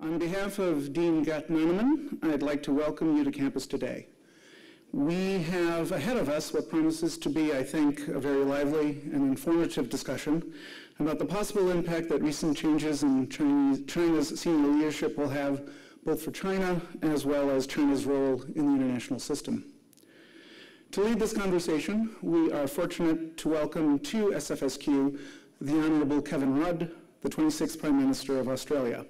On behalf of Dean Gattmannemann, I'd like to welcome you to campus today. We have ahead of us what promises to be, I think, a very lively and informative discussion about the possible impact that recent changes in China's senior leadership will have both for China as well as China's role in the international system. To lead this conversation, we are fortunate to welcome to SFS-Q the Honorable Kevin Rudd, the 26th Prime Minister of Australia.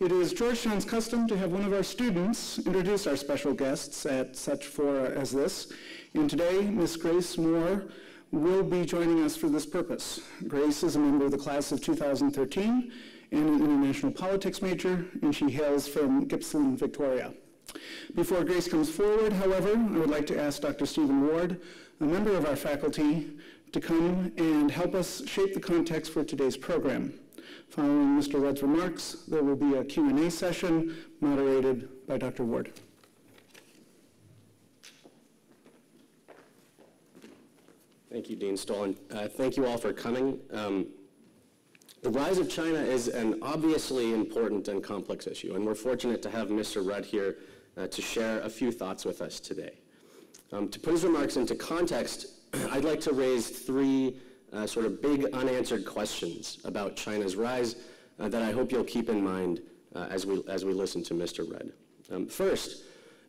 It is Georgetown's custom to have one of our students introduce our special guests at such fora as this, and today Ms. Grace Moore will be joining us for this purpose. Grace is a member of the class of 2013 and an international politics major, and she hails from Gippsland, Victoria. Before Grace comes forward, however, I would like to ask Dr. Stephen Ward, a member of our faculty, to come and help us shape the context for today's program. Following Mr. Rudd's remarks, there will be a Q&A session moderated by Dr. Ward. Thank you, Dean Stoll. Thank you all for coming. The rise of China is an obviously important and complex issue, and we're fortunate to have Mr. Rudd here to share a few thoughts with us today. To put his remarks into context, I'd like to raise three sort of big unanswered questions about China's rise that I hope you'll keep in mind as we listen to Mr. Rudd. First,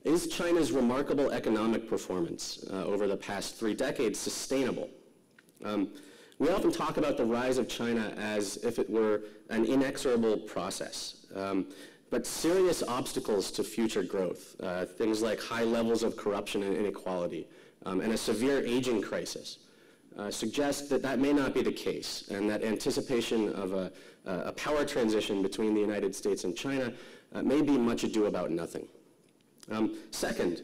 is China's remarkable economic performance over the past 3 decades sustainable? We often talk about the rise of China as if it were an inexorable process, but serious obstacles to future growth, things like high levels of corruption and inequality, and a severe aging crisis, suggest that that may not be the case, and that anticipation of a power transition between the United States and China may be much ado about nothing. Second,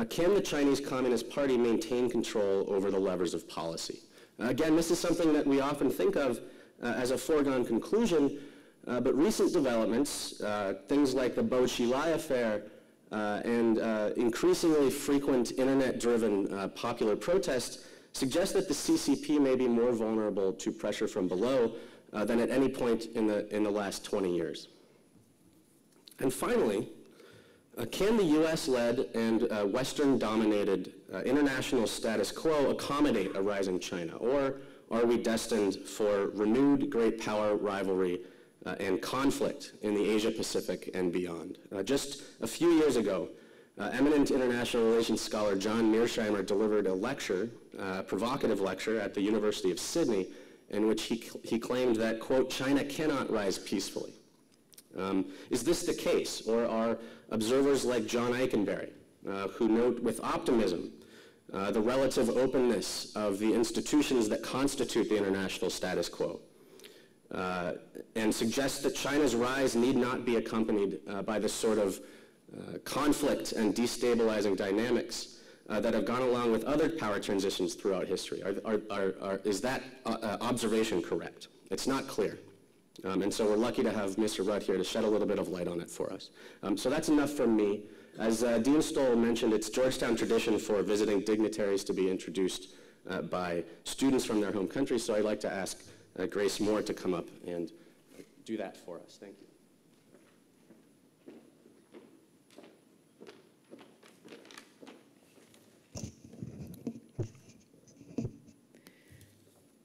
can the Chinese Communist Party maintain control over the levers of policy? Again, this is something that we often think of as a foregone conclusion, but recent developments, things like the Bo Xilai affair and increasingly frequent internet-driven popular protests suggest that the CCP may be more vulnerable to pressure from below than at any point in the last 20 years. And finally, can the US-led and Western-dominated international status quo accommodate a rising China, or are we destined for renewed great power rivalry and conflict in the Asia-Pacific and beyond? Just a few years ago, eminent international relations scholar John Mearsheimer delivered a lecture, provocative lecture at the University of Sydney, in which he claimed that, quote, China cannot rise peacefully. Is this the case, or are observers like John Eikenberry, who note with optimism the relative openness of the institutions that constitute the international status quo, and suggest that China's rise need not be accompanied by the sort of conflict and destabilizing dynamics that have gone along with other power transitions throughout history? Is that observation correct? It's not clear. And so we're lucky to have Mr. Rudd here to shed a little bit of light on it for us. So that's enough from me. As Dean Stoll mentioned, it's Georgetown tradition for visiting dignitaries to be introduced by students from their home country, so I'd like to ask Grace Moore to come up and do that for us. Thank you.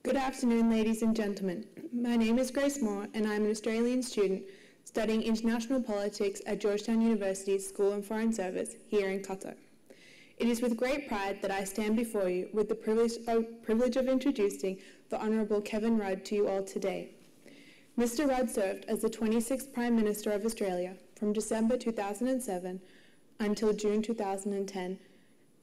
Good afternoon, ladies and gentlemen. My name is Grace Moore, and I'm an Australian student studying international politics at Georgetown University's School of Foreign Service here in Qatar. It is with great pride that I stand before you with the privilege of introducing the Honourable Kevin Rudd to you all today. Mr. Rudd served as the 26th Prime Minister of Australia from December 2007 until June 2010.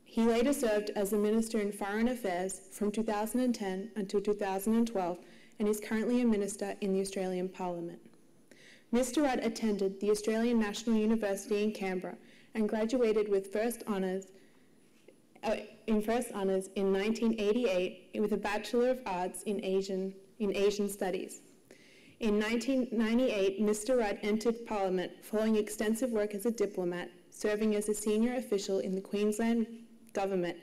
He later served as the Minister in Foreign Affairs from 2010 until 2012 and is currently a Minister in the Australian Parliament. Mr. Rudd attended the Australian National University in Canberra and graduated with first honours in 1988 with a Bachelor of Arts in Asian Studies. In 1998, Mr. Rudd entered Parliament following extensive work as a diplomat, serving as a senior official in the Queensland government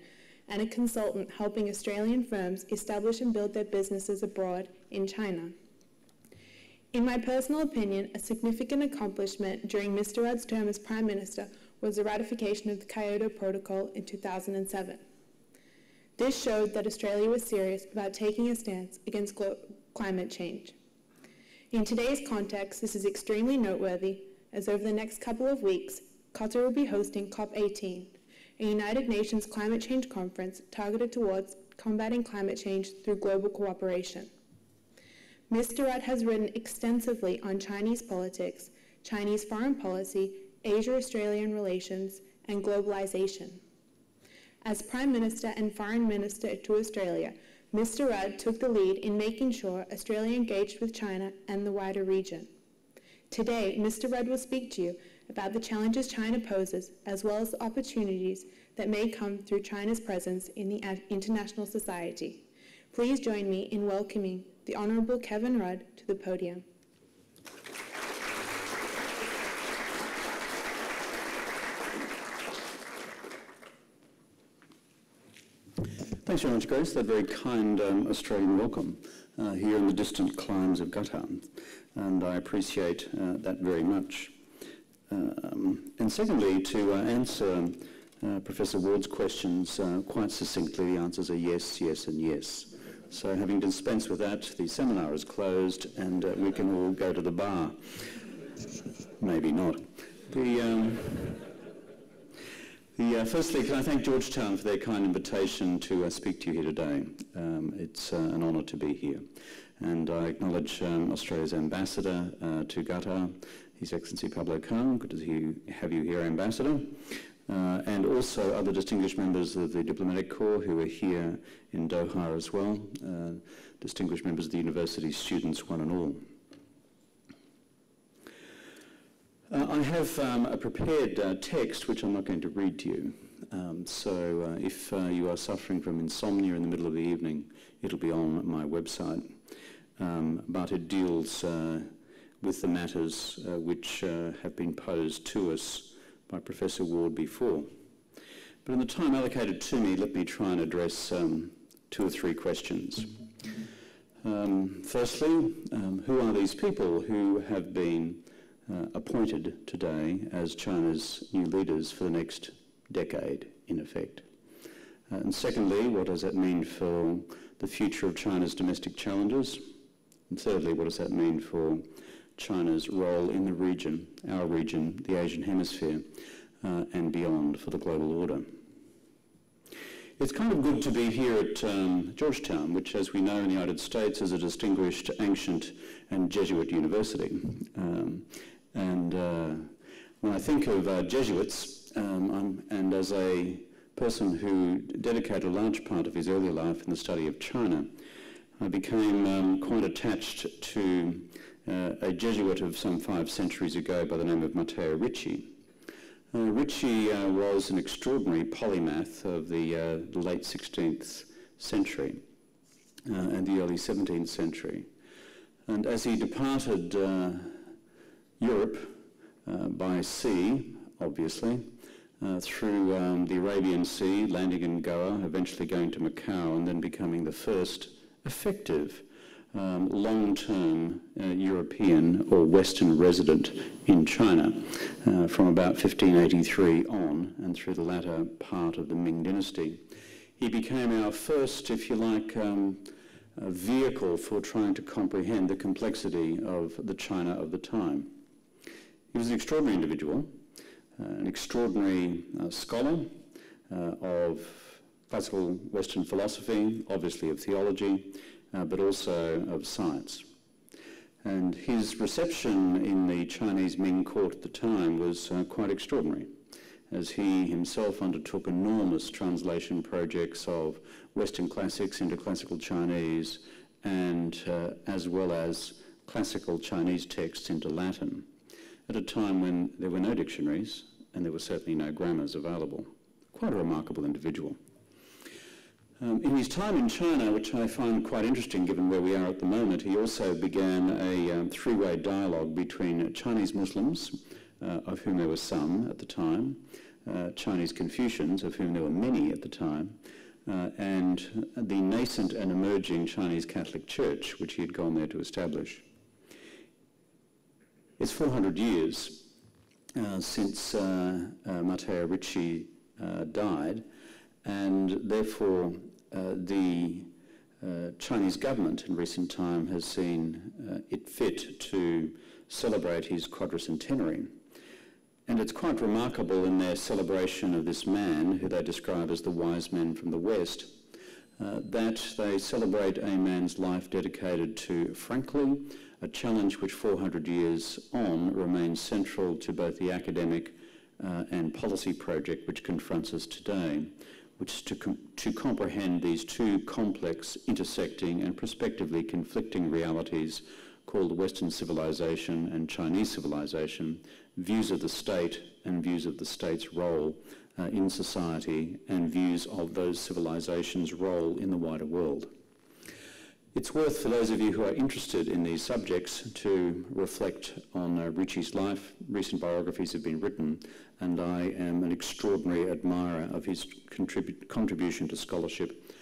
and a consultant helping Australian firms establish and build their businesses abroad in China. In my personal opinion, a significant accomplishment during Mr. Rudd's term as Prime Minister was the ratification of the Kyoto Protocol in 2007. This showed that Australia was serious about taking a stance against climate change. In today's context, this is extremely noteworthy, as over the next couple of weeks, Qatar will be hosting COP18, a United Nations climate change conference targeted towards combating climate change through global cooperation. Mr. Rudd has written extensively on Chinese politics, Chinese foreign policy, Asia-Australian relations, and globalization. As Prime Minister and Foreign Minister to Australia, Mr. Rudd took the lead in making sure Australia engaged with China and the wider region. Today, Mr. Rudd will speak to you about the challenges China poses, as well as the opportunities that may come through China's presence in the international society. Please join me in welcoming the Honourable Kevin Rudd to the podium. Thanks very much, Grace. That very kind Australian welcome here in the distant climes of Qatar, and I appreciate that very much. And secondly, to answer Professor Ward's questions quite succinctly, the answers are yes, yes, and yes. So having dispensed with that, the seminar is closed and we can all go to the bar. Maybe not. Firstly, can I thank Georgetown for their kind invitation to speak to you here today. It's an honour to be here. And I acknowledge Australia's Ambassador to Qatar, His Excellency Pablo Khan. Good to have you here, Ambassador. And also other distinguished members of the Diplomatic Corps who are here in Doha as well, distinguished members of the university, students, one and all. I have a prepared text which I'm not going to read to you. So if you are suffering from insomnia in the middle of the evening, it'll be on my website. But it deals with the matters which have been posed to us by Professor Ward before. But in the time allocated to me, let me try and address 2 or 3 questions. Firstly, who are these people who have been appointed today as China's new leaders for the next decade, in effect? And secondly, what does that mean for the future of China's domestic challenges? And thirdly, what does that mean for China's role in the region, our region, the Asian Hemisphere, and beyond for the global order? It's kind of good to be here at Georgetown, which, as we know in the United States, is a distinguished, ancient and Jesuit university. When I think of Jesuits, and as a person who dedicated a large part of his early life in the study of China, I became quite attached to a Jesuit of some 5 centuries ago by the name of Matteo Ricci. Ricci was an extraordinary polymath of the late 16th century and the early 17th century. And as he departed Europe by sea, obviously, through the Arabian Sea, landing in Goa, eventually going to Macau, and then becoming the first effective long-term European or Western resident in China from about 1583 on and through the latter part of the Ming Dynasty. He became our first, if you like, vehicle for trying to comprehend the complexity of the China of the time. He was an extraordinary individual, an extraordinary scholar of classical Western philosophy, obviously of theology, but also of science. And his reception in the Chinese Ming court at the time was quite extraordinary, as he himself undertook enormous translation projects of Western classics into classical Chinese, and as well as classical Chinese texts into Latin, at a time when there were no dictionaries and there were certainly no grammars available. Quite a remarkable individual. In his time in China, which I find quite interesting given where we are at the moment, he also began a 3-way dialogue between Chinese Muslims, of whom there were some at the time, Chinese Confucians, of whom there were many at the time, and the nascent and emerging Chinese Catholic Church, which he had gone there to establish. It's 400 years since Matteo Ricci died, and therefore the Chinese government in recent time has seen it fit to celebrate his quadricentenary. And it's quite remarkable in their celebration of this man, who they describe as the wise man from the West, that they celebrate a man's life dedicated to, frankly, a challenge which 400 years on remains central to both the academic and policy project which confronts us today, which is to comprehend these two complex, intersecting and prospectively conflicting realities called Western civilization and Chinese civilization, views of the state and views of the state's role in society and views of those civilizations' role in the wider world. It's worth, for those of you who are interested in these subjects, to reflect on Ricci's life. Recent biographies have been written, and I am an extraordinary admirer of his contribution to scholarship.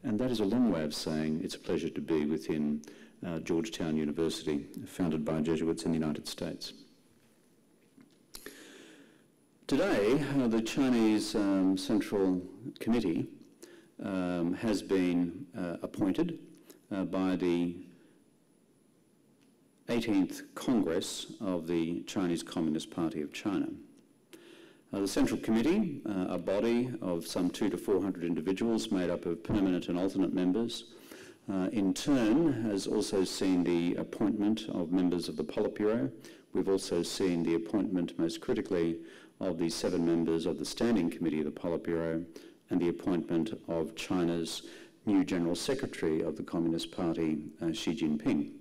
And that is a long way of saying it's a pleasure to be within Georgetown University, founded by Jesuits in the United States. Today, the Chinese Central Committee has been appointed by the 18th Congress of the Chinese Communist Party of China. The Central Committee, a body of some 200 to 400 individuals made up of permanent and alternate members, in turn has also seen the appointment of members of the Politburo. We've also seen the appointment, most critically, of the 7 members of the Standing Committee of the Politburo and the appointment of China's new General Secretary of the Communist Party, Xi Jinping.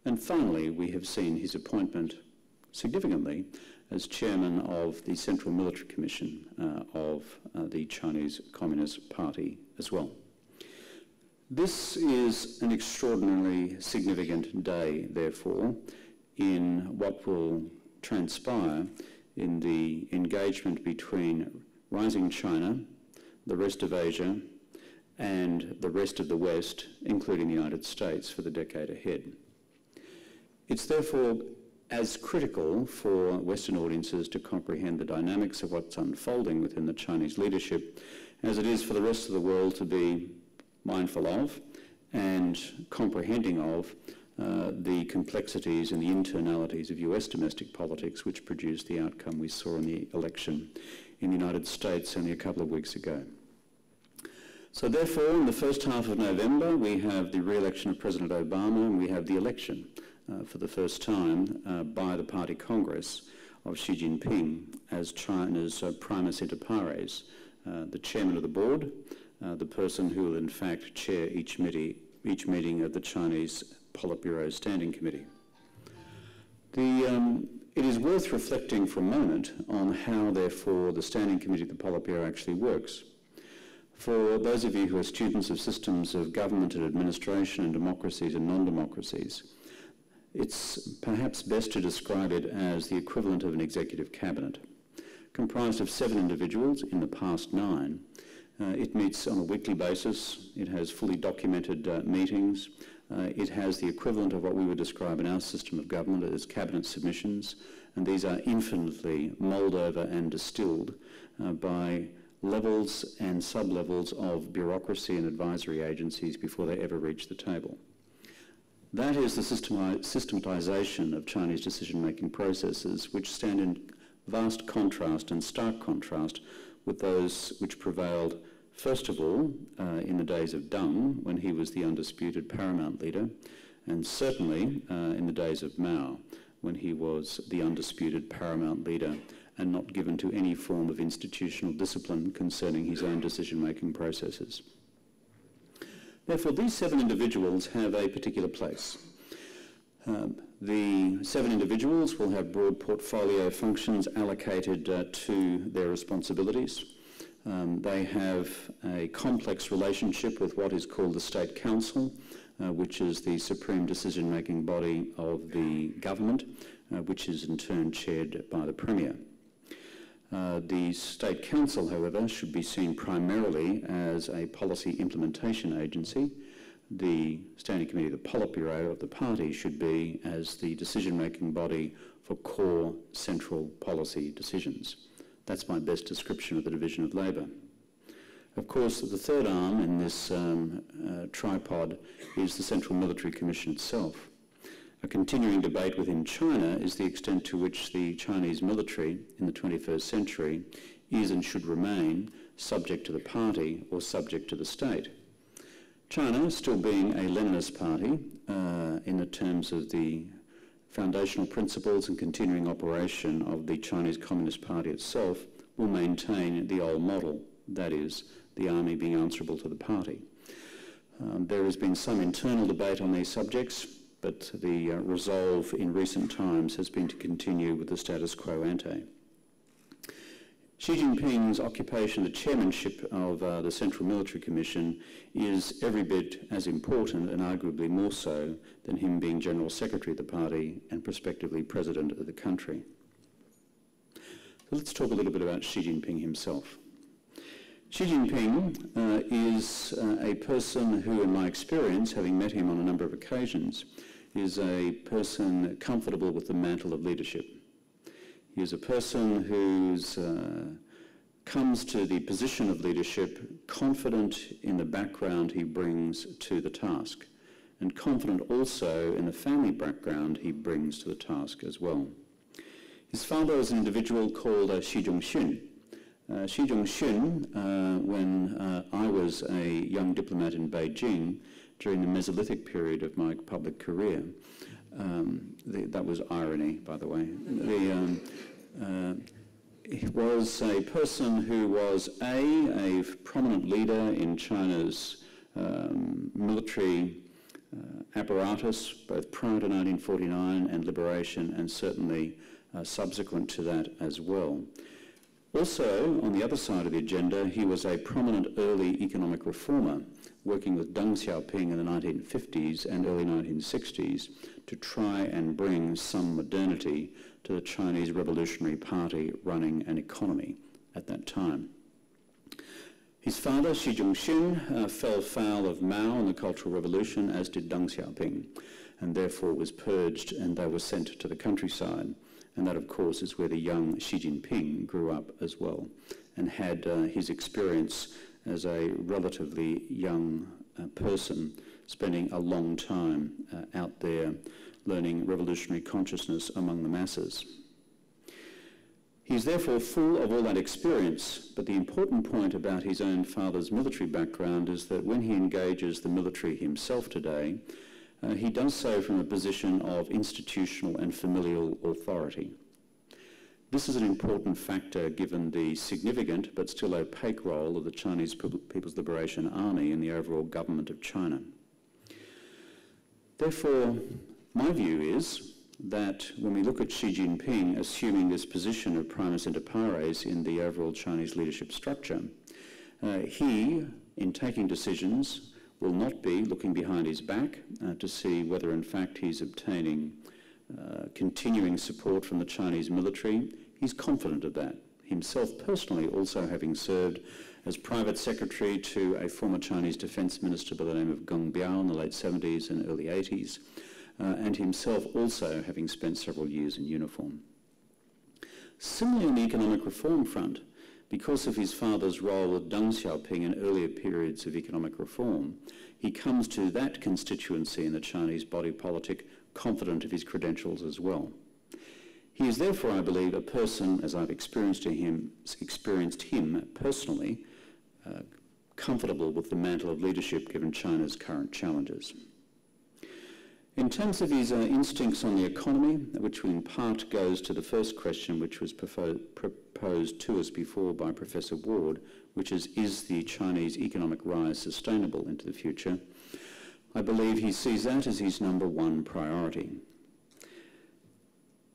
And finally, we have seen his appointment, significantly, as chairman of the Central Military Commission of the Chinese Communist Party as well. This is an extraordinarily significant day, therefore, in what will transpire in the engagement between rising China, the rest of Asia, and the rest of the West, including the United States, for the decade ahead. It's therefore as critical for Western audiences to comprehend the dynamics of what's unfolding within the Chinese leadership as it is for the rest of the world to be mindful of and comprehending of the complexities and the internalities of US domestic politics which produced the outcome we saw in the election in the United States only a couple of weeks ago. So therefore, in the first half of November, we have the re-election of President Obama, and we have the election for the first time by the Party Congress of Xi Jinping as China's primus inter pares, the chairman of the board, the person who will in fact chair each meeting of the Chinese Politburo Standing Committee. It is worth reflecting for a moment on how, therefore, the Standing Committee of the Politburo actually works. For those of you who are students of systems of government and administration and democracies and non-democracies, it's perhaps best to describe it as the equivalent of an executive cabinet. Comprised of 7 individuals, in the past 9, it meets on a weekly basis, it has fully documented meetings, it has the equivalent of what we would describe in our system of government as cabinet submissions, and these are infinitely mulled over and distilled by levels and sub-levels of bureaucracy and advisory agencies before they ever reach the table. That is the systematization of Chinese decision-making processes, which stand in vast contrast and stark contrast with those which prevailed, first of all, in the days of Deng, when he was the undisputed paramount leader, and certainly in the days of Mao, when he was the undisputed paramount leader and not given to any form of institutional discipline concerning his own decision-making processes. Therefore, these 7 individuals have a particular place. The 7 individuals will have broad portfolio functions allocated to their responsibilities. They have a complex relationship with what is called the State Council, which is the supreme decision-making body of the government, which is in turn chaired by the Premier. The State Council, however, should be seen primarily as a policy implementation agency, the Standing Committee, the Politburo of the party, should be as the decision-making body for core central policy decisions. That's my best description of the division of labour. Of course, the third arm in this tripod is the Central Military Commission itself. A continuing debate within China is the extent to which the Chinese military in the 21st century is and should remain subject to the party or subject to the state. China, still being a Leninist party in the terms of the foundational principles and continuing operation of the Chinese Communist Party itself, will maintain the old model, that is, the army being answerable to the party. There has been some internal debate on these subjects, but the resolve in recent times has been to continue with the status quo ante. Xi Jinping's occupation of the chairmanship of the Central Military Commission is every bit as important, and arguably more so, than him being General Secretary of the party and prospectively President of the country. So let's talk a little bit about Xi Jinping himself. Xi Jinping is a person who, in my experience, having met him on a number of occasions, is a person comfortable with the mantle of leadership. He is a person who comes to the position of leadership confident in the background he brings to the task, and confident also in the family background he brings to the task as well. His father was an individual called Xi Zhongxun. Xi Zhongxun, when I was a young diplomat in Beijing during the Mesolithic period of my public career, that was irony, by the way. He was a person who was a prominent leader in China's military apparatus, both prior to 1949 and liberation, and certainly subsequent to that as well. Also, on the other side of the agenda, he was a prominent early economic reformer, working with Deng Xiaoping in the 1950s and early 1960s to try and bring some modernity to the Chinese Revolutionary Party running an economy at that time. His father, Xi Zhongxun, fell foul of Mao and the Cultural Revolution, as did Deng Xiaoping, and therefore was purged and they were sent to the countryside. And that, of course, is where the young Xi Jinping grew up as well and had his experience as a relatively young person, spending a long time out there learning revolutionary consciousness among the masses. He's therefore full of all that experience, but the important point about his own father's military background is that when he engages the military himself today, he does so from a position of institutional and familial authority. This is an important factor given the significant but still opaque role of the Chinese People's Liberation Army in the overall government of China. Therefore, my view is that when we look at Xi Jinping assuming this position of primus inter pares in the overall Chinese leadership structure, he, in taking decisions, will not be looking behind his back to see whether in fact he's obtaining continuing support from the Chinese military. He's confident of that. Himself personally also having served as private secretary to a former Chinese defense minister by the name of Geng Biao in the late 70s and early 80s, and himself also having spent several years in uniform. Similarly on the economic reform front, because of his father's role with Deng Xiaoping in earlier periods of economic reform, he comes to that constituency in the Chinese body politic confident of his credentials as well. He is therefore, I believe, a person, as I've experienced him personally, comfortable with the mantle of leadership given China's current challenges. In terms of his instincts on the economy, which in part goes to the first question which was proposed to us before by Professor Ward, which is the Chinese economic rise sustainable into the future? I believe he sees that as his number one priority.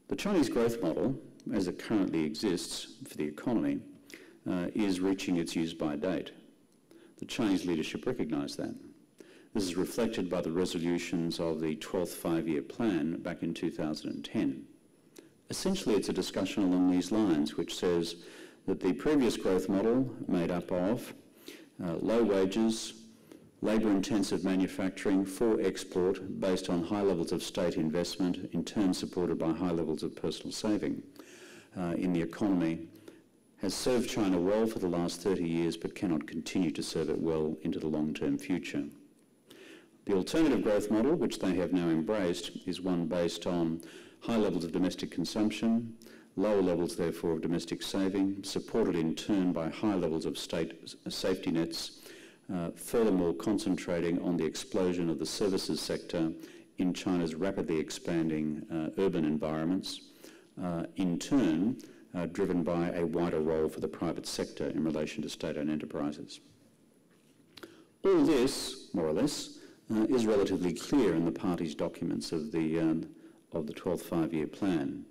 The Chinese growth model, as it currently exists for the economy, is reaching its use-by date. The Chinese leadership recognise that. This is reflected by the resolutions of the 12th five-year plan back in 2010. Essentially, it's a discussion along these lines, which says that the previous growth model made up of low wages, labour-intensive manufacturing for export based on high levels of state investment, in turn supported by high levels of personal saving in the economy, has served China well for the last 30 years but cannot continue to serve it well into the long-term future. The alternative growth model, which they have now embraced, is one based on high levels of domestic consumption, lower levels therefore of domestic saving, supported in turn by high levels of state safety nets, furthermore concentrating on the explosion of the services sector in China's rapidly expanding urban environments, in turn driven by a wider role for the private sector in relation to state-owned enterprises. All this, more or less, is relatively clear in the party's documents of the 12th five-year plan.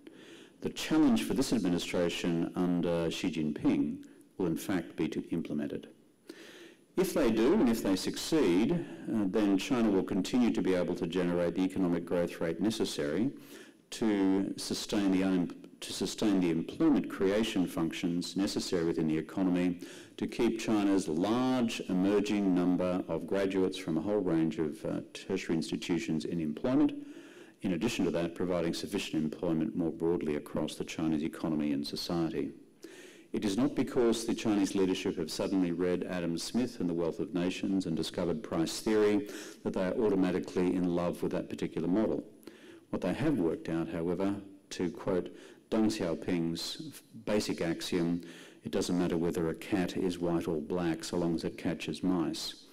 The challenge for this administration under Xi Jinping will in fact be to implement it. If they do, and if they succeed, then China will continue to be able to generate the economic growth rate necessary to sustain the employment creation functions necessary within the economy to keep China's large emerging number of graduates from a whole range of tertiary institutions in employment. In addition to that, providing sufficient employment more broadly across the Chinese economy and society. It is not because the Chinese leadership have suddenly read Adam Smith and The Wealth of Nations and discovered price theory that they are automatically in love with that particular model. What they have worked out, however, to quote Deng Xiaoping's basic axiom, it doesn't matter whether a cat is white or black so long as it catches mice.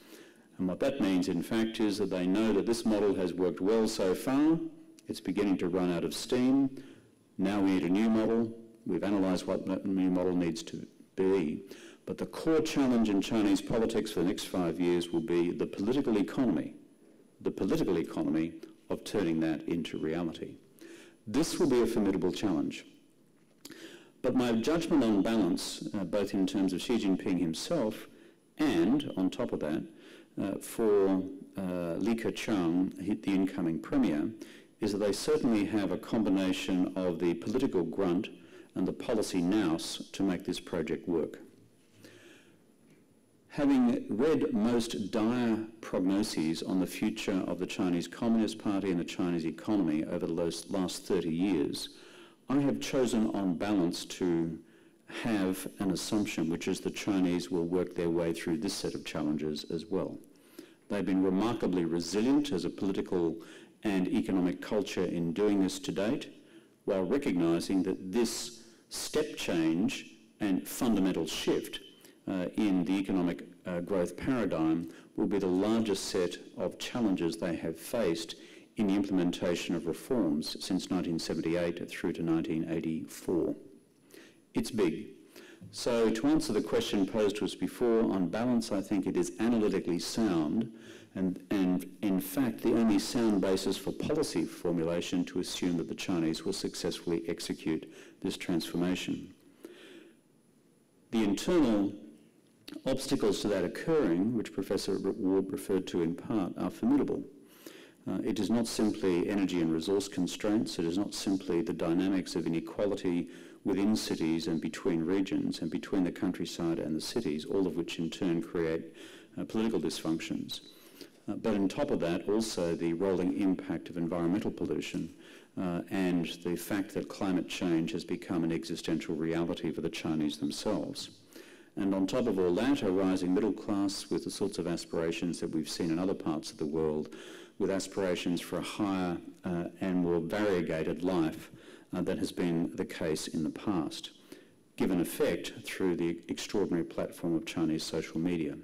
And what that means, in fact, is that they know that this model has worked well so far. It's beginning to run out of steam. Now we need a new model. We've analysed what that new model needs to be. But the core challenge in Chinese politics for the next 5 years will be the political economy of turning that into reality. This will be a formidable challenge. But my judgment on balance, both in terms of Xi Jinping himself and, on top of that, for Li Keqiang, the incoming premier, is that they certainly have a combination of the political grunt and the policy nous to make this project work. Having read most dire prognoses on the future of the Chinese Communist Party and the Chinese economy over the last 30 years, I have chosen on balance to have an assumption, which is the Chinese will work their way through this set of challenges as well. They've been remarkably resilient as a political and economic culture in doing this to date, while recognising that this step change and fundamental shift in the economic growth paradigm will be the largest set of challenges they have faced in the implementation of reforms since 1978 through to 1984. It's big. So to answer the question posed to us before, on balance I think it is analytically sound and in fact the only sound basis for policy formulation to assume that the Chinese will successfully execute this transformation. The internal obstacles to that occurring, which Professor Ward referred to in part, are formidable. It is not simply energy and resource constraints, it is not simply the dynamics of inequality within cities and between regions and between the countryside and the cities, all of which in turn create political dysfunctions. But on top of that, also the rolling impact of environmental pollution and the fact that climate change has become an existential reality for the Chinese themselves. And on top of all that, a rising middle class with the sorts of aspirations that we've seen in other parts of the world, with aspirations for a higher and more variegated life than has been the case in the past, given effect through the extraordinary platform of Chinese social media.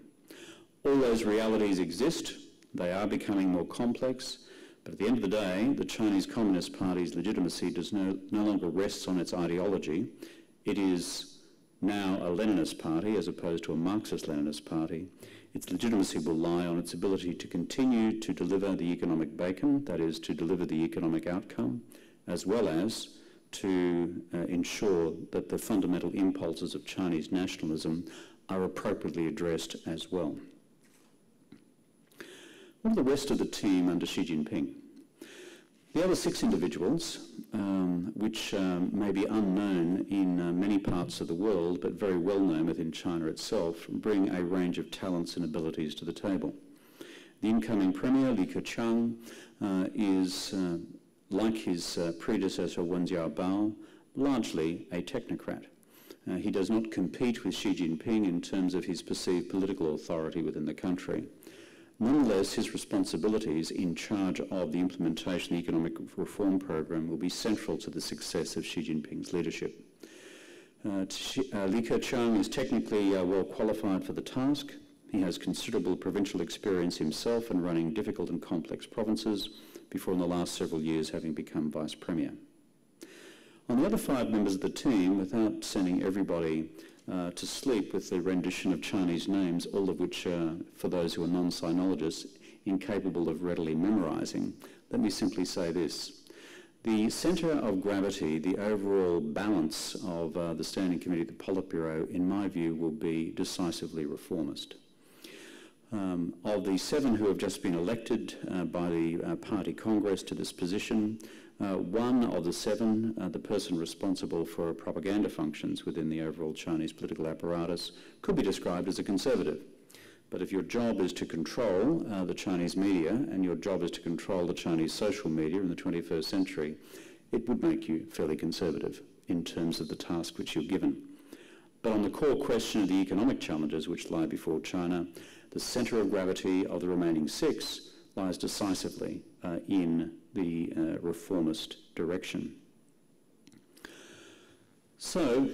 All those realities exist. They are becoming more complex, but at the end of the day, the Chinese Communist Party's legitimacy does no longer rests on its ideology. It is now a Leninist party as opposed to a Marxist-Leninist party. Its legitimacy will lie on its ability to continue to deliver the economic bacon, that is, to deliver the economic outcome, as well as to ensure that the fundamental impulses of Chinese nationalism are appropriately addressed as well. What are the rest of the team under Xi Jinping? The other 6 individuals, which may be unknown in many parts of the world, but very well known within China itself, bring a range of talents and abilities to the table. The incoming Premier, Li Keqiang, is, like his predecessor Wen Jiabao, largely a technocrat. He does not compete with Xi Jinping in terms of his perceived political authority within the country. Nonetheless, his responsibilities in charge of the implementation of the economic reform program will be central to the success of Xi Jinping's leadership. Li Keqiang is technically well qualified for the task. He has considerable provincial experience himself in running difficult and complex provinces before in the last several years having become Vice Premier. On the other 5 members of the team, without sending everybody to sleep with the rendition of Chinese names, all of which are, for those who are non-sinologists, incapable of readily memorising, let me simply say this. The centre of gravity, the overall balance of the Standing Committee of the Politburo, in my view, will be decisively reformist. Of the 7 who have just been elected by the Party Congress to this position, 1 of the 7, the person responsible for propaganda functions within the overall Chinese political apparatus, could be described as a conservative. But if your job is to control the Chinese media and your job is to control the Chinese social media in the 21st century, it would make you fairly conservative in terms of the task which you're given. But on the core question of the economic challenges which lie before China, the centre of gravity of the remaining 6 lies decisively in the reformist direction. So,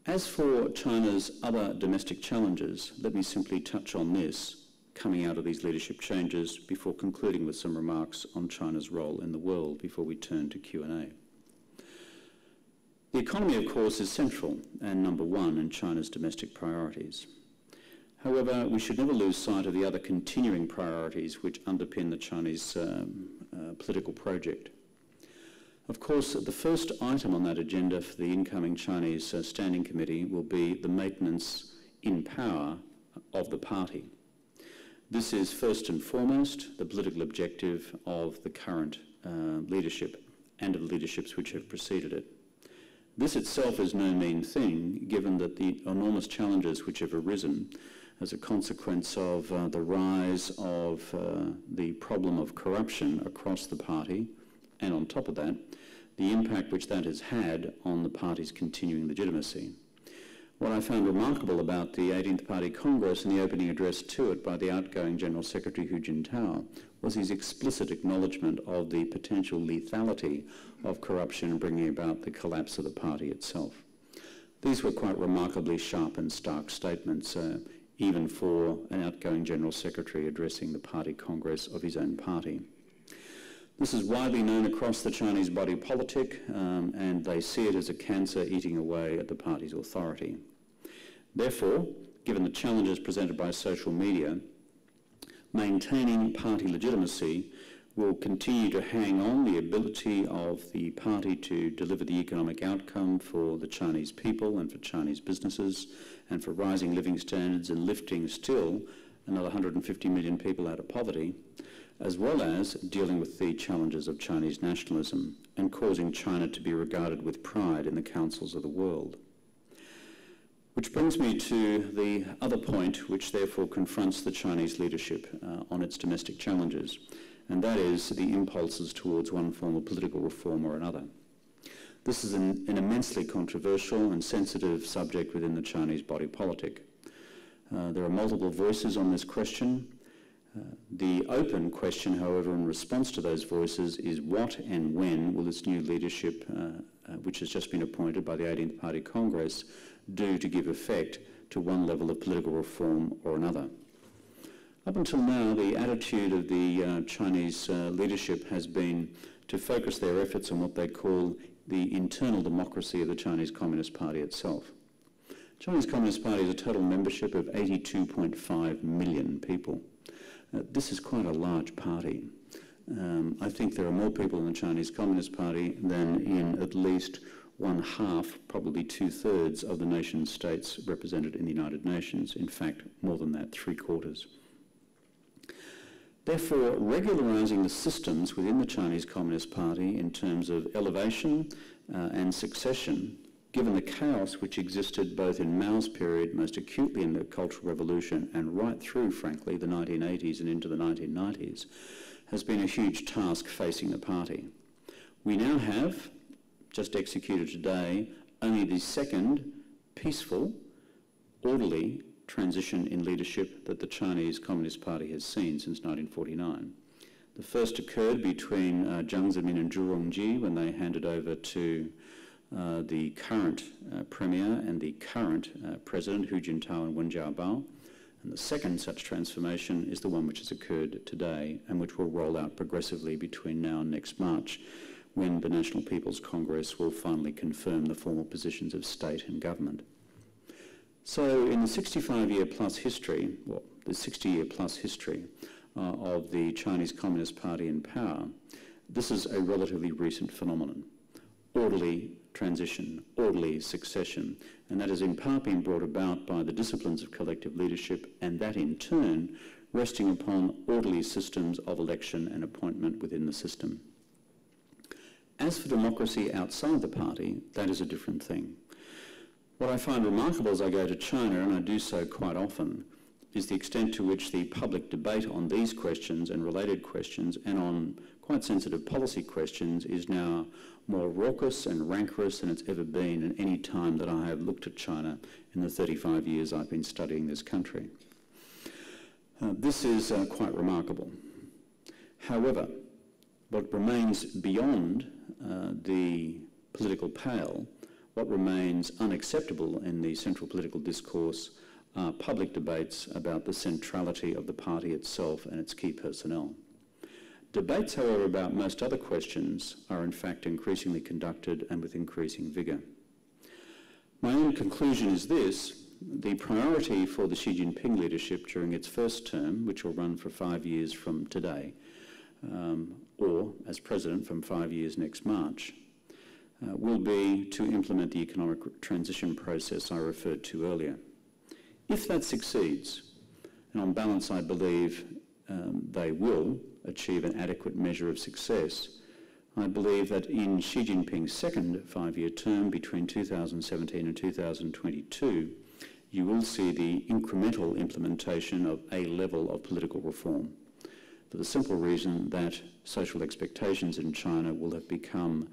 as for China's other domestic challenges, let me simply touch on this coming out of these leadership changes before concluding with some remarks on China's role in the world before we turn to Q&A. The economy, of course, is central and number 1 in China's domestic priorities. However, we should never lose sight of the other continuing priorities which underpin the Chinese political project. Of course, the first item on that agenda for the incoming Chinese Standing Committee will be the maintenance in power of the party. This is first and foremost the political objective of the current leadership and of the leaderships which have preceded it. This itself is no mean thing, given that the enormous challenges which have arisen as a consequence of the rise of the problem of corruption across the party, and on top of that, the impact which that has had on the party's continuing legitimacy. What I found remarkable about the 18th Party Congress and the opening address to it by the outgoing General Secretary Hu Jintao was his explicit acknowledgement of the potential lethality of corruption bringing about the collapse of the party itself. These were quite remarkably sharp and stark statements, even for an outgoing General Secretary addressing the Party Congress of his own party. This is widely known across the Chinese body politic, and they see it as a cancer eating away at the party's authority. Therefore, given the challenges presented by social media, maintaining party legitimacy will continue to hang on the ability of the party to deliver the economic outcome for the Chinese people and for Chinese businesses and for rising living standards and lifting still another 150 million people out of poverty, as well as dealing with the challenges of Chinese nationalism and causing China to be regarded with pride in the councils of the world. Which brings me to the other point which therefore confronts the Chinese leadership on its domestic challenges, and that is the impulses towards one form of political reform or another. This is an immensely controversial and sensitive subject within the Chinese body politic. There are multiple voices on this question. The open question, however, in response to those voices is what and when will this new leadership, which has just been appointed by the 18th Party Congress, do to give effect to one level of political reform or another. Up until now, the attitude of the Chinese leadership has been to focus their efforts on what they call the internal democracy of the Chinese Communist Party itself. The Chinese Communist Party has a total membership of 82.5 million people. This is quite a large party. I think there are more people in the Chinese Communist Party than in at least 1/2, probably 2/3 of the nation states represented in the United Nations. In fact, more than that, 3/4. Therefore, regularising the systems within the Chinese Communist Party in terms of elevation and succession given the chaos which existed both in Mao's period, most acutely in the Cultural Revolution, and right through, frankly, the 1980s and into the 1990s, has been a huge task facing the party. We now have, just executed today, only the second peaceful, orderly transition in leadership that the Chinese Communist Party has seen since 1949. The first occurred between Jiang Zemin and Zhu Rongji when they handed over to the current Premier and the current President, Hu Jintao and Wen Jiabao. And the second such transformation is the one which has occurred today and which will roll out progressively between now and next March, when the National People's Congress will finally confirm the formal positions of state and government. So in the 65-year plus history, well, the 60-year plus history of the Chinese Communist Party in power, this is a relatively recent phenomenon. Orderly transition, orderly succession, and that has in part been brought about by the disciplines of collective leadership, and that in turn resting upon orderly systems of election and appointment within the system. As for democracy outside the party, that is a different thing. What I find remarkable as I go to China, and I do so quite often, is the extent to which the public debate on these questions and related questions and on quite sensitive policy questions is now more raucous and rancorous than it's ever been at any time that I have looked at China in the 35 years I've been studying this country. This is quite remarkable. However, what remains beyond the political pale, what remains unacceptable in the central political discourse are public debates about the centrality of the party itself and its key personnel. Debates, however, about most other questions are in fact increasingly conducted and with increasing vigour. My own conclusion is this: the priority for the Xi Jinping leadership during its first term, which will run for 5 years from today, or as president from 5 years next March, will be to implement the economic transition process I referred to earlier. If that succeeds, and on balance I believe they will achieve an adequate measure of success, I believe that in Xi Jinping's second 5-year term between 2017 and 2022, you will see the incremental implementation of a level of political reform, for the simple reason that social expectations in China will have become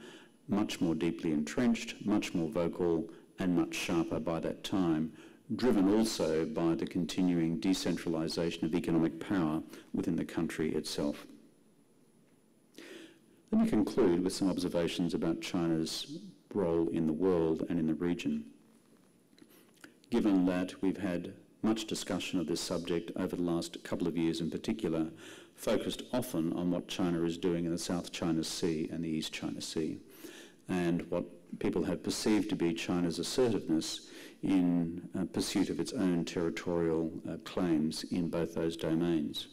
much more deeply entrenched, much more vocal, and much sharper by that time, driven also by the continuing decentralisation of economic power within the country itself. Let me conclude with some observations about China's role in the world and in the region. Given that we've had much discussion of this subject over the last couple of years in particular, focused often on what China is doing in the South China Sea and the East China Sea, and what people have perceived to be China's assertiveness in pursuit of its own territorial claims in both those domains.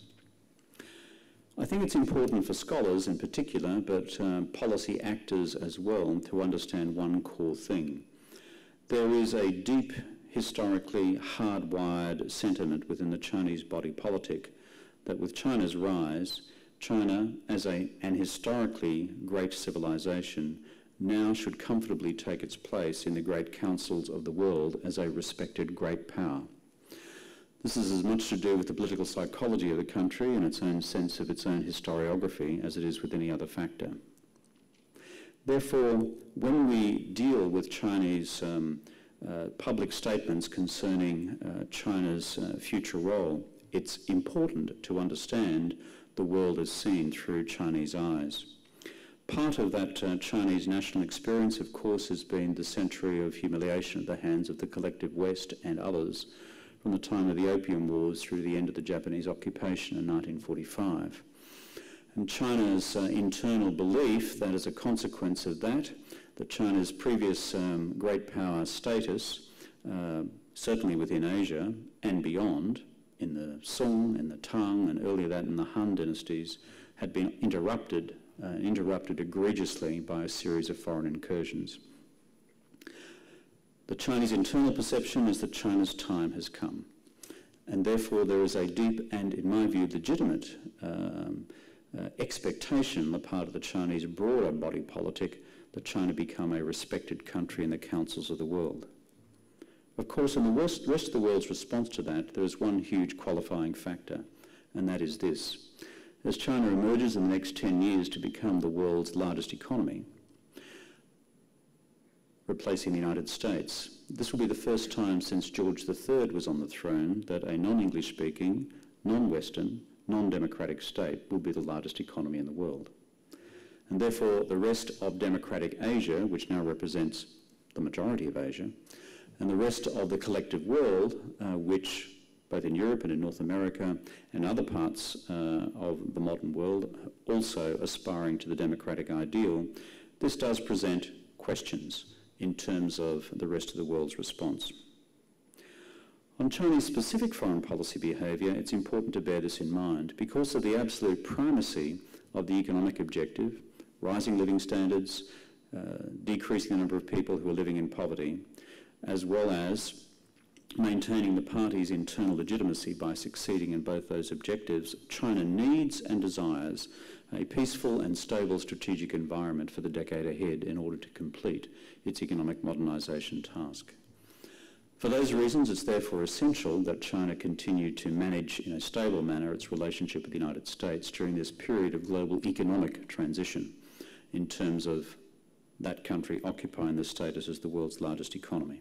I think it's important for scholars in particular, but policy actors as well, to understand one core thing. There is a deep, historically hardwired sentiment within the Chinese body politic that with China's rise, China as an historically great civilization now should comfortably take its place in the great councils of the world as a respected great power. This is as much to do with the political psychology of the country and its own sense of its own historiography as it is with any other factor. Therefore, when we deal with Chinese public statements concerning China's future role, it's important to understand the world as seen through Chinese eyes. Part of that Chinese national experience, of course, has been the century of humiliation at the hands of the collective West and others from the time of the Opium Wars through the end of the Japanese occupation in 1945. And China's internal belief that as a consequence of that China's previous great power status, certainly within Asia and beyond, in the Song and the Tang and earlier that in the Han dynasties, had been interrupted egregiously by a series of foreign incursions. The Chinese internal perception is that China's time has come, and therefore there is a deep and, in my view, legitimate expectation on the part of the Chinese broader body politic that China become a respected country in the councils of the world. Of course, in the rest of the world's response to that, there is one huge qualifying factor, and that is this. As China emerges in the next 10 years to become the world's largest economy, replacing the United States, this will be the first time since George III was on the throne that a non-English speaking, non-Western, non-democratic state will be the largest economy in the world. And therefore, the rest of democratic Asia, which now represents the majority of Asia, and the rest of the collective world, which both in Europe and in North America and other parts of the modern world, also aspiring to the democratic ideal, this does present questions in terms of the rest of the world's response. On Chinese specific foreign policy behaviour, it's important to bear this in mind. Because of the absolute primacy of the economic objective, rising living standards, decreasing the number of people who are living in poverty, as well as maintaining the party's internal legitimacy by succeeding in both those objectives, China needs and desires a peaceful and stable strategic environment for the decade ahead in order to complete its economic modernisation task. For those reasons, it's therefore essential that China continue to manage in a stable manner its relationship with the United States during this period of global economic transition in terms of that country occupying the status as the world's largest economy.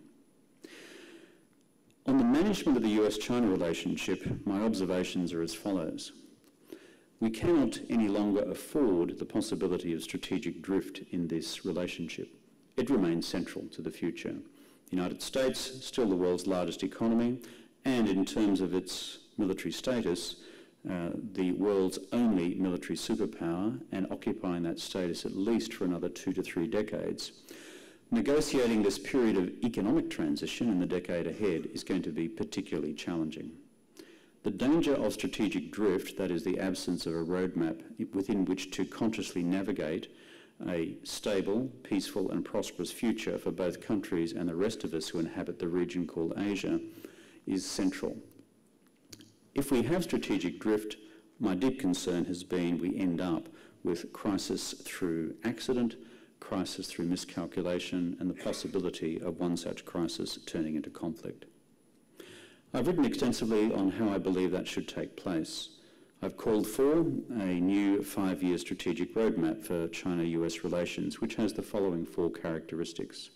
On the management of the US-China relationship, my observations are as follows. We cannot any longer afford the possibility of strategic drift in this relationship. It remains central to the future. The United States, still the world's largest economy, and in terms of its military status, the world's only military superpower, and occupying that status at least for another 2 to 3 decades. Negotiating this period of economic transition in the decade ahead is going to be particularly challenging. The danger of strategic drift, that is the absence of a roadmap within which to consciously navigate a stable, peaceful and prosperous future for both countries and the rest of us who inhabit the region called Asia, is central. If we have strategic drift, my deep concern has been we end up with crisis through accident, crisis through miscalculation, and the possibility of one such crisis turning into conflict. I've written extensively on how I believe that should take place. I've called for a new 5-year strategic roadmap for China-US relations, which has the following 4 characteristics.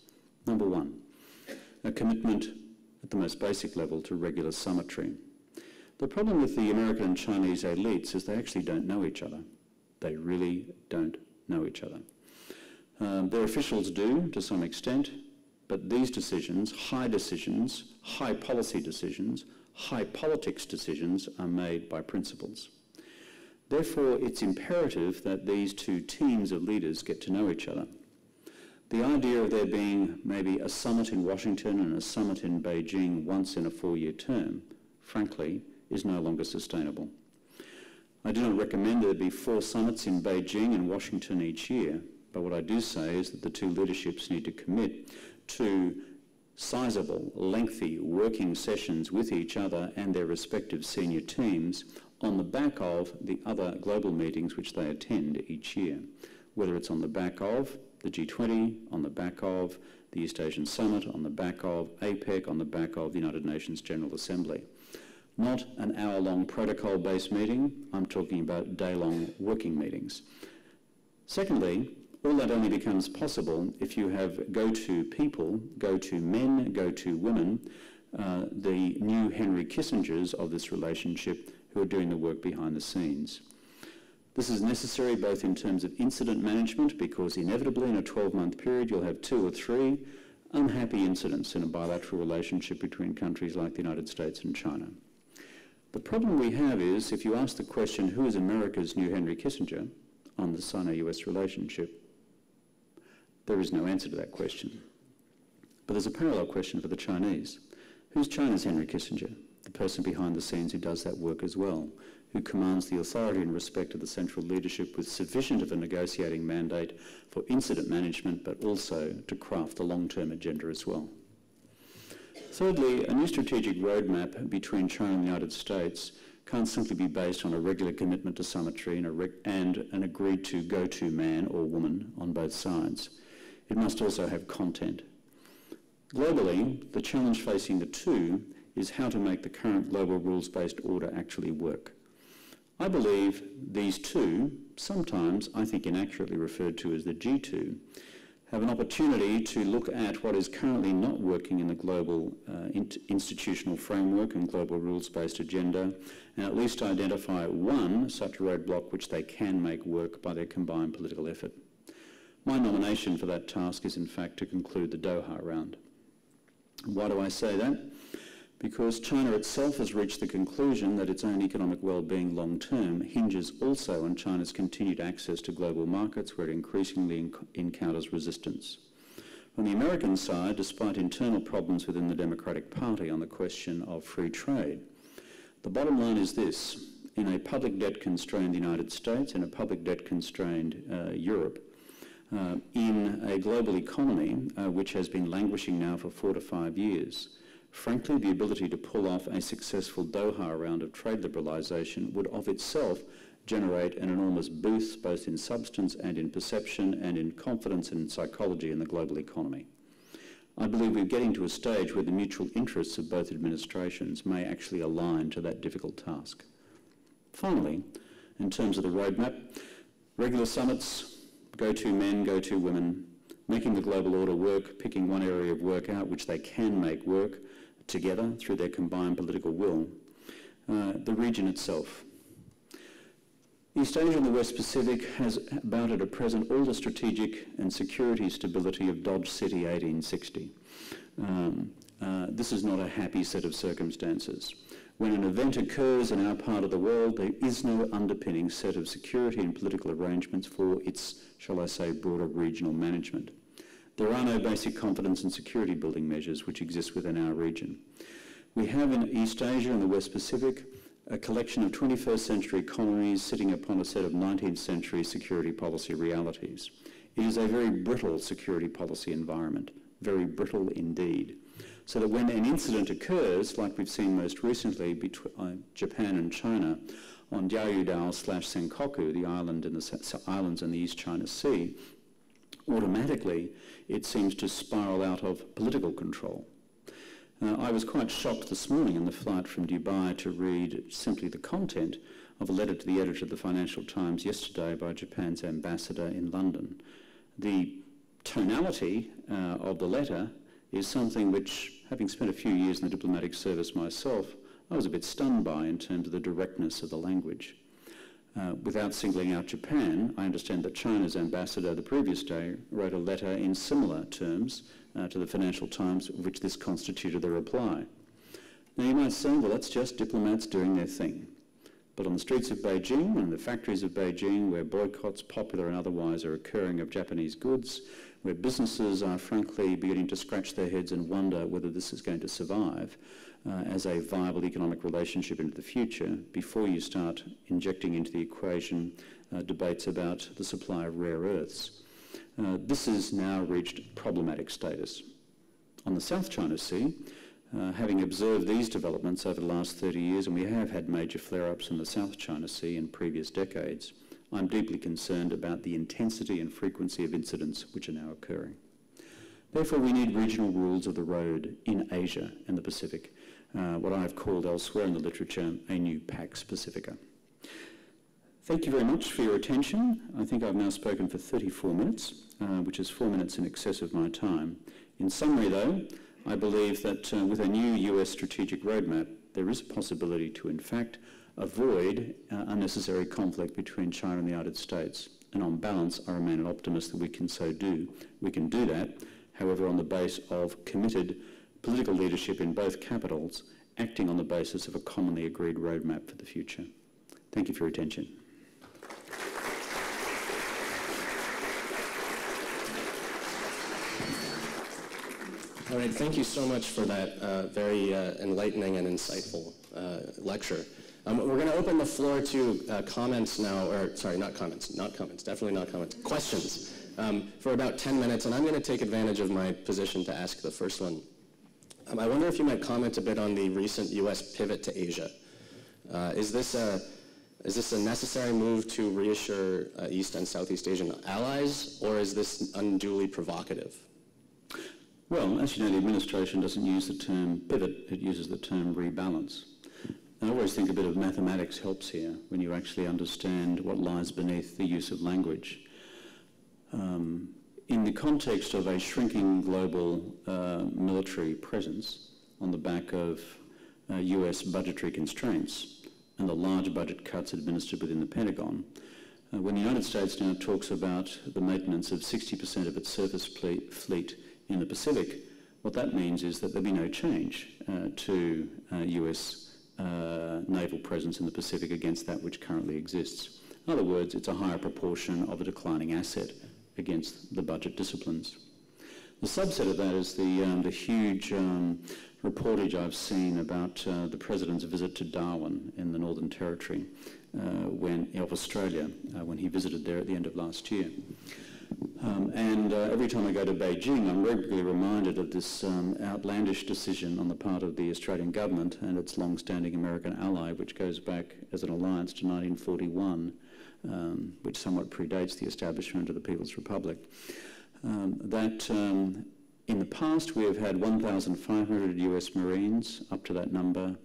Number 1, a commitment at the most basic level to regular summitry. The problem with the American and Chinese elites is they actually don't know each other. They really don't know each other. Their officials do, to some extent, but these decisions, high policy decisions, high politics decisions are made by principals. Therefore, it's imperative that these 2 teams of leaders get to know each other. The idea of there being maybe a summit in Washington and a summit in Beijing once in a 4-year term, frankly, is no longer sustainable. I do not recommend there be 4 summits in Beijing and Washington each year, but what I do say is that the 2 leaderships need to commit to sizable, lengthy working sessions with each other and their respective senior teams on the back of the other global meetings which they attend each year, whether it's on the back of the G20, on the back of the East Asian Summit, on the back of APEC, on the back of the United Nations General Assembly. Not an hour-long protocol-based meeting, I'm talking about day-long working meetings. Secondly, all that only becomes possible if you have go-to people, go-to men, go-to women, the new Henry Kissingers of this relationship who are doing the work behind the scenes. This is necessary both in terms of incident management, because inevitably in a 12-month period you'll have 2 or 3 unhappy incidents in a bilateral relationship between countries like the United States and China. The problem we have is, if you ask the question, who is America's new Henry Kissinger on the Sino-US relationship, there is no answer to that question. But there's a parallel question for the Chinese. Who's China's Henry Kissinger? The person behind the scenes who does that work as well, who commands the authority and respect of the central leadership with sufficient of a negotiating mandate for incident management, but also to craft a long-term agenda as well. Thirdly, a new strategic roadmap between China and the United States can't simply be based on a regular commitment to summitry and an agreed-to go-to man or woman on both sides. it must also have content. Globally, the challenge facing the two is how to make the current global rules-based order actually work. I believe these two, sometimes I think inaccurately referred to as the G2, have an opportunity to look at what is currently not working in the global institutional framework and global rules-based agenda, and at least identify one such roadblock which they can make work by their combined political effort. My nomination for that task is in fact to conclude the Doha round. Why do I say that? Because China itself has reached the conclusion that its own economic well-being long-term hinges also on China's continued access to global markets where it increasingly encounters resistance. On the American side, despite internal problems within the Democratic Party on the question of free trade, the bottom line is this: in a public debt-constrained United States, in a public debt-constrained Europe, in a global economy which has been languishing now for 4 to 5 years, frankly, the ability to pull off a successful Doha round of trade liberalisation would of itself generate an enormous boost both in substance and in perception and in confidence and psychology in the global economy. I believe we're getting to a stage where the mutual interests of both administrations may actually align to that difficult task. Finally, in terms of the roadmap, regular summits, go-to men, go-to women, making the global order work, picking one area of work out which they can make work together through their combined political will. The region itself. East Asia and the West Pacific has about at present all the strategic and security stability of Dodge City 1860. This is not a happy set of circumstances. When an event occurs in our part of the world, there is no underpinning set of security and political arrangements for its, shall I say, broader regional management. There are no basic confidence and security building measures which exist within our region. We have in East Asia and the West Pacific a collection of 21st century economies sitting upon a set of 19th century security policy realities. It is a very brittle security policy environment, very brittle indeed. So that when an incident occurs, like we've seen most recently between Japan and China on Diaoyudao/Senkaku, the island in the islands in the East China Sea, automatically it seems to spiral out of political control. I was quite shocked this morning in the flight from Dubai to read simply the content of a letter to the editor of the Financial Times yesterday by Japan's ambassador in London. The tonality of the letter is something which, having spent a few years in the diplomatic service myself, I was a bit stunned by in terms of the directness of the language. Without singling out Japan, I understand that China's ambassador the previous day wrote a letter in similar terms to the Financial Times, which this constituted the reply. Now you might say, well, that's just diplomats doing their thing. But on the streets of Beijing and the factories of Beijing, where boycotts, popular and otherwise, are occurring of Japanese goods, where businesses are frankly beginning to scratch their heads and wonder whether this is going to survive as a viable economic relationship into the future, before you start injecting into the equation debates about the supply of rare earths. This has now reached problematic status. On the South China Sea, having observed these developments over the last 30 years, and we have had major flare-ups in the South China Sea in previous decades, I'm deeply concerned about the intensity and frequency of incidents which are now occurring. Therefore, we need regional rules of the road in Asia and the Pacific, what I've called elsewhere in the literature a new Pax Pacifica. Thank you very much for your attention. I think I've now spoken for 34 minutes, which is 4 minutes in excess of my time. In summary, though, I believe that with a new US strategic roadmap, there is a possibility to, in fact, avoid unnecessary conflict between China and the United States. And on balance, I remain an optimist that we can so do. We can do that, however, on the base of committed political leadership in both capitals, acting on the basis of a commonly agreed roadmap for the future. Thank you for your attention. All right, thank you so much for that very enlightening and insightful lecture. We're going to open the floor to comments now, or sorry, not comments, definitely not comments, questions for about 10 minutes, and I'm going to take advantage of my position to ask the first one. I wonder if you might comment a bit on the recent U.S. pivot to Asia. Is this Is this a necessary move to reassure East and Southeast Asian allies, or is this unduly provocative? Well, as you know, the administration doesn't use the term pivot, it uses the term rebalance. I always think a bit of mathematics helps here when you actually understand what lies beneath the use of language. In the context of a shrinking global military presence on the back of US budgetary constraints and the large budget cuts administered within the Pentagon, when the United States now talks about the maintenance of 60% of its surface fleet in the Pacific, what that means is that there'll be no change to US naval presence in the Pacific against that which currently exists. In other words, it's a higher proportion of a declining asset against the budget disciplines. The subset of that is the huge reportage I've seen about the President's visit to Darwin in the Northern Territory of Australia when he visited there at the end of last year. Every time I go to Beijing, I'm regularly reminded of this outlandish decision on the part of the Australian government and its long-standing American ally, which goes back as an alliance to 1941, which somewhat predates the establishment of the People's Republic. In the past we have had 1,500 US Marines, up to that number,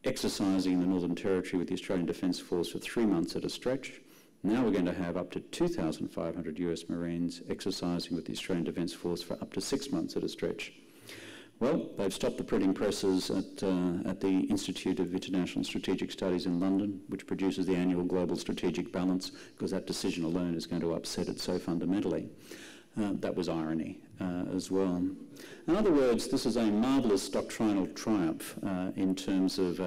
exercising in the Northern Territory with the Australian Defence Force for 3 months at a stretch. Now we're going to have up to 2,500 US Marines exercising with the Australian Defence Force for up to 6 months at a stretch. Well, they've stopped the printing presses at the Institute of International Strategic Studies in London, which produces the annual Global Strategic Balance, because that decision alone is going to upset it so fundamentally. That was irony as well. In other words, this is a marvellous doctrinal triumph in terms of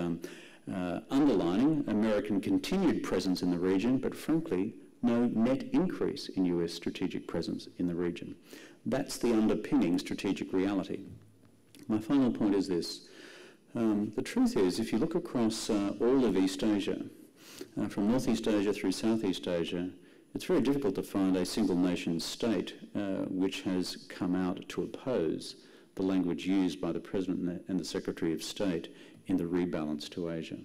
underlining American continued presence in the region, but frankly, no net increase in US strategic presence in the region. That's the underpinning strategic reality. My final point is this. The truth is, if you look across all of East Asia, from Northeast Asia through Southeast Asia, it's very difficult to find a single nation state which has come out to oppose the language used by the President and the Secretary of State in the rebalance to Asia.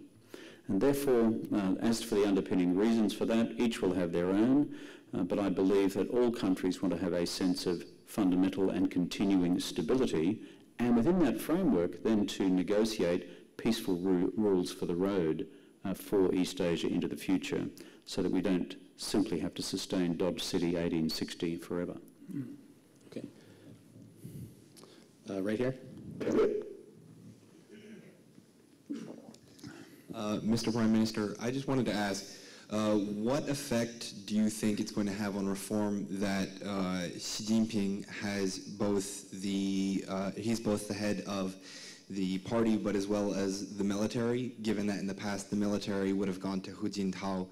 And therefore, as for the underpinning reasons for that, each will have their own, but I believe that all countries want to have a sense of fundamental and continuing stability, and within that framework then to negotiate peaceful rules for the road for East Asia into the future, so that we don't simply have to sustain Dodge City 1860 forever. Okay. Right here. Mr. Prime Minister, I just wanted to ask, what effect do you think it's going to have on reform that Xi Jinping has he's both the head of the party but as well as the military, given that in the past the military would have gone to Hu Jintao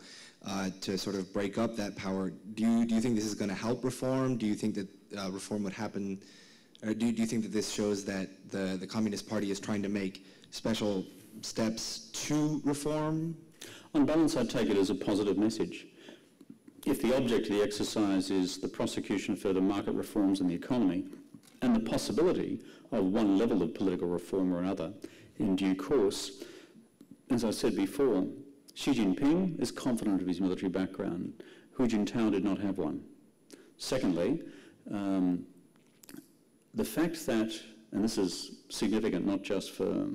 to sort of break up that power? Do you think this is going to help reform? Do you think that reform would happen? Or do you think that this shows that the Communist Party is trying to make special steps to reform? On balance, I take it as a positive message. If the object of the exercise is the prosecution of further market reforms in the economy and the possibility of one level of political reform or another in due course, as I said before, Xi Jinping is confident of his military background. Hu Jintao did not have one. Secondly, the fact that, and this is significant not just for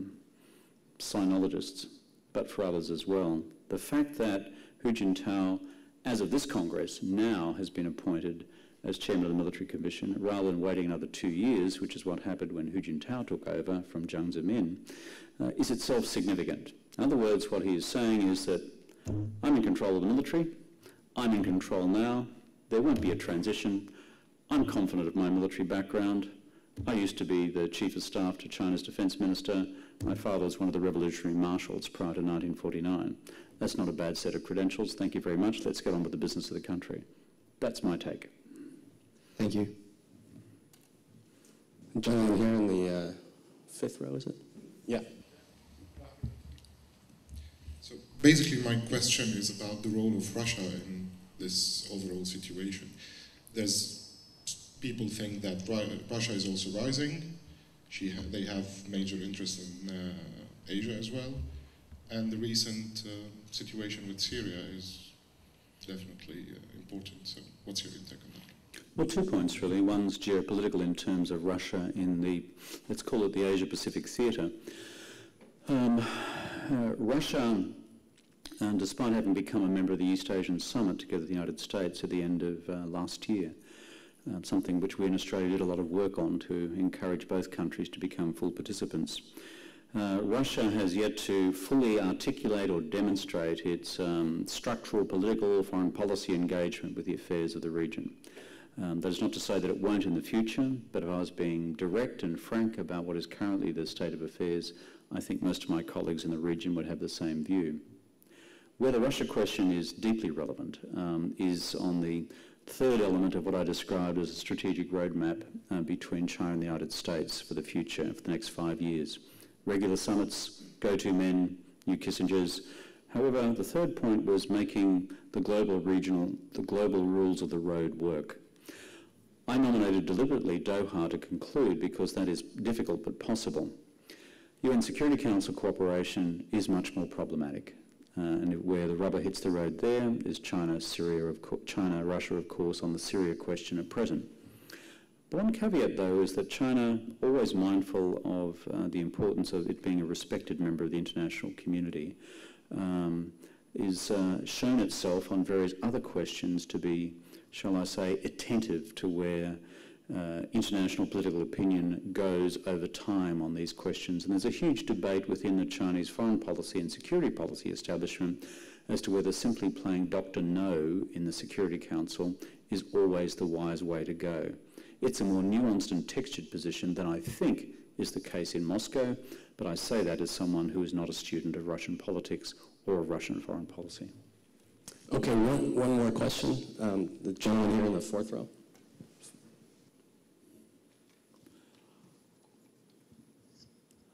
sinologists, but for others as well, the fact that Hu Jintao, as of this Congress, now has been appointed as chairman of the Military Commission, rather than waiting another 2 years, which is what happened when Hu Jintao took over from Jiang Zemin, is itself significant. In other words, what he is saying is that I'm in control of the military, I'm in control now, there won't be a transition, I'm confident of my military background, I used to be the Chief of Staff to China's Defence Minister, my father was one of the revolutionary marshals prior to 1949. That's not a bad set of credentials, thank you very much, let's get on with the business of the country. That's my take. Thank you. Gentleman here in the fifth row, is it? Yeah. So basically my question is about the role of Russia in this overall situation. People think that Russia is also rising. They have major interest in Asia as well. And the recent situation with Syria is definitely important. So what's your intake on that? Well, 2 points really. One's geopolitical in terms of Russia in the, let's call it the Asia-Pacific theatre. Russia, despite having become a member of the East Asian Summit together with the United States at the end of last year, something which we in Australia did a lot of work on to encourage both countries to become full participants. Russia has yet to fully articulate or demonstrate its structural, political, foreign policy engagement with the affairs of the region. That is not to say that it won't in the future, but if I was being direct and frank about what is currently the state of affairs, I think most of my colleagues in the region would have the same view. Where the Russia question is deeply relevant is on the third element of what I described as a strategic roadmap between China and the United States for the future, for the next 5 years. Regular summits, go-to men, new Kissingers. However, the third point was making the global rules of the road work. I nominated deliberately Doha to conclude because that is difficult but possible. UN Security Council cooperation is much more problematic. And where the rubber hits the road there is China, Russia, of course, on the Syria question at present. But one caveat, though, is that China, always mindful of the importance of it being a respected member of the international community, is shown itself on various other questions to be, shall I say, attentive to where international political opinion goes over time on these questions. And there's a huge debate within the Chinese foreign policy and security policy establishment as to whether simply playing Dr. No in the Security Council is always the wise way to go. It's a more nuanced and textured position than I think is the case in Moscow, but I say that as someone who is not a student of Russian politics or of Russian foreign policy. Okay, one more question. The gentleman here in the fourth row.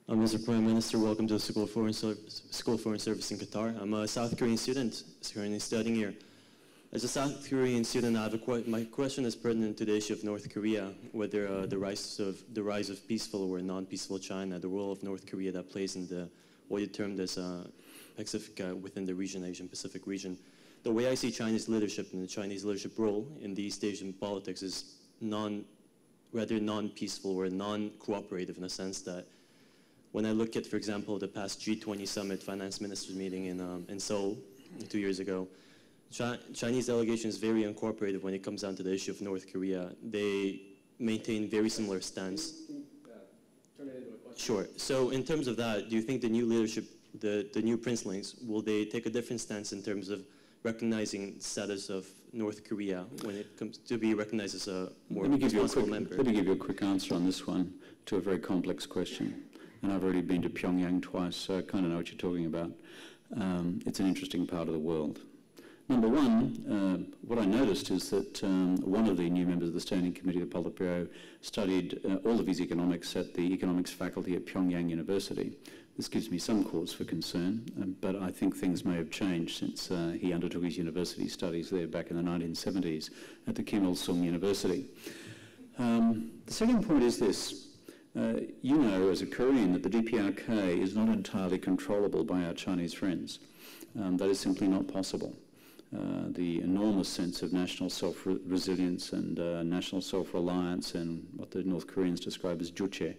Mr. Prime Minister, welcome to the School of Foreign Service in Qatar. I'm a South Korean student currently studying here. As a South Korean student, my question is pertinent to the issue of North Korea, whether the rise of peaceful or non-peaceful China, the role of North Korea that plays in what you termed as Pacific within the region, Asian Pacific region. The way I see Chinese leadership and the Chinese leadership role in the East Asian politics is rather non-peaceful or non-cooperative in a sense that when I look at, for example, the past G20 summit finance ministers meeting in Seoul 2 years ago, Chinese delegation is very uncooperative when it comes down to the issue of North Korea. They maintain very similar stance. Turn it into a question. Sure. So in terms of that, do you think the new leadership, the new princelings, will they take a different stance in terms of recognizing status of North Korea when it comes to be recognized as a more responsible member? Let me give you a quick answer on this one to a very complex question. And I've already been to Pyongyang twice, so I kind of know what you're talking about. It's an interesting part of the world. Number one, what I noticed is that one of the new members of the Standing Committee of the Politburo studied all of his economics at the economics faculty at Pyongyang University. This gives me some cause for concern, but I think things may have changed since he undertook his university studies there back in the 1970s at the Kim Il-sung University. The second point is this. You know, as a Korean, that the DPRK is not entirely controllable by our Chinese friends. That is simply not possible. The enormous sense of national self-resilience and national self-reliance and what the North Koreans describe as juche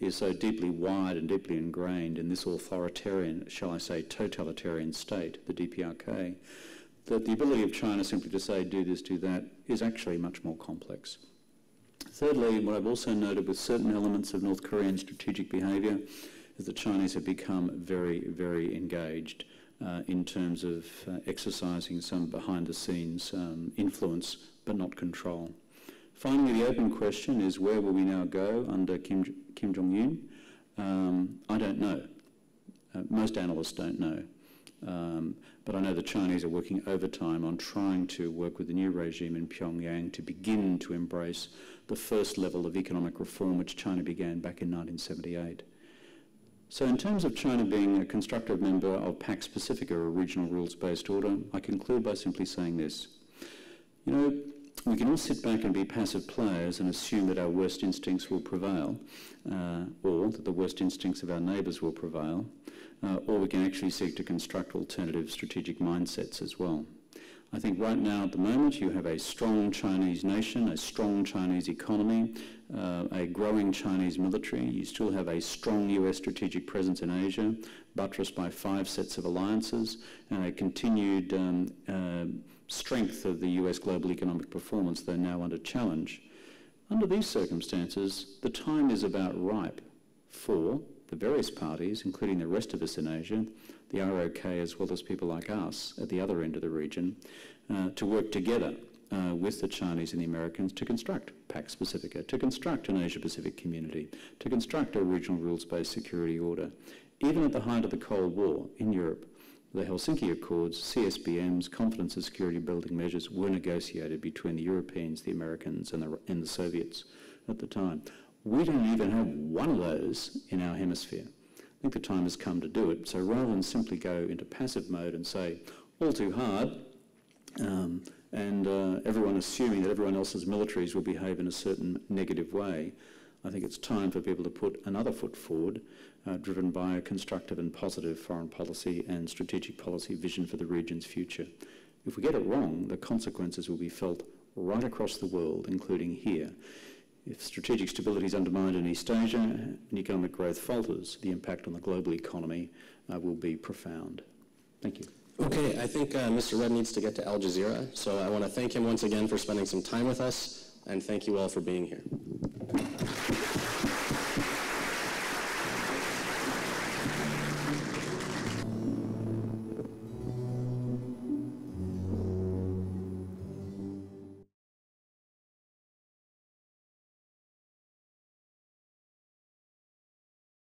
is so deeply wired and deeply ingrained in this authoritarian, shall I say, totalitarian state, the DPRK, that the ability of China simply to say, do this, do that, is actually much more complex. Thirdly, what I've also noted with certain elements of North Korean strategic behaviour is that Chinese have become very, very engaged in terms of exercising some behind-the-scenes influence, but not control. Finally, the open question is where will we now go under Kim Jong-un? I don't know. Most analysts don't know. But I know the Chinese are working overtime on trying to work with the new regime in Pyongyang to begin to embrace the first level of economic reform which China began back in 1978. So in terms of China being a constructive member of Pax Pacifica, or regional rules-based order, I conclude by simply saying this. You know, We can all sit back and be passive players and assume that our worst instincts will prevail, or that the worst instincts of our neighbours will prevail, or we can actually seek to construct alternative strategic mindsets as well. I think right now at the moment you have a strong Chinese nation, a strong Chinese economy, a growing Chinese military. You still have a strong US strategic presence in Asia, buttressed by 5 sets of alliances, and a continued strength of the US global economic performance, though now under challenge. Under these circumstances, the time is about ripe for the various parties, including the rest of us in Asia, the ROK as well as people like us at the other end of the region, to work together with the Chinese and the Americans to construct Pax Pacifica, to construct an Asia-Pacific community, to construct a regional rules-based security order. Even at the height of the Cold War in Europe, the Helsinki Accords, CSBMs, confidence and security building measures were negotiated between the Europeans, the Americans and the Soviets at the time. We don't even have one of those in our hemisphere. I think the time has come to do it. So rather than simply go into passive mode and say, all too hard, and everyone assuming that everyone else's militaries will behave in a certain negative way, I think it's time for people to put another foot forward, driven by a constructive and positive foreign policy and strategic policy vision for the region's future. If we get it wrong, the consequences will be felt right across the world, including here. If strategic stability is undermined in East Asia and economic growth falters, the impact on the global economy will be profound. Thank you. Okay, I think Mr. Rudd needs to get to Al Jazeera, so I want to thank him once again for spending some time with us, and thank you all for being here.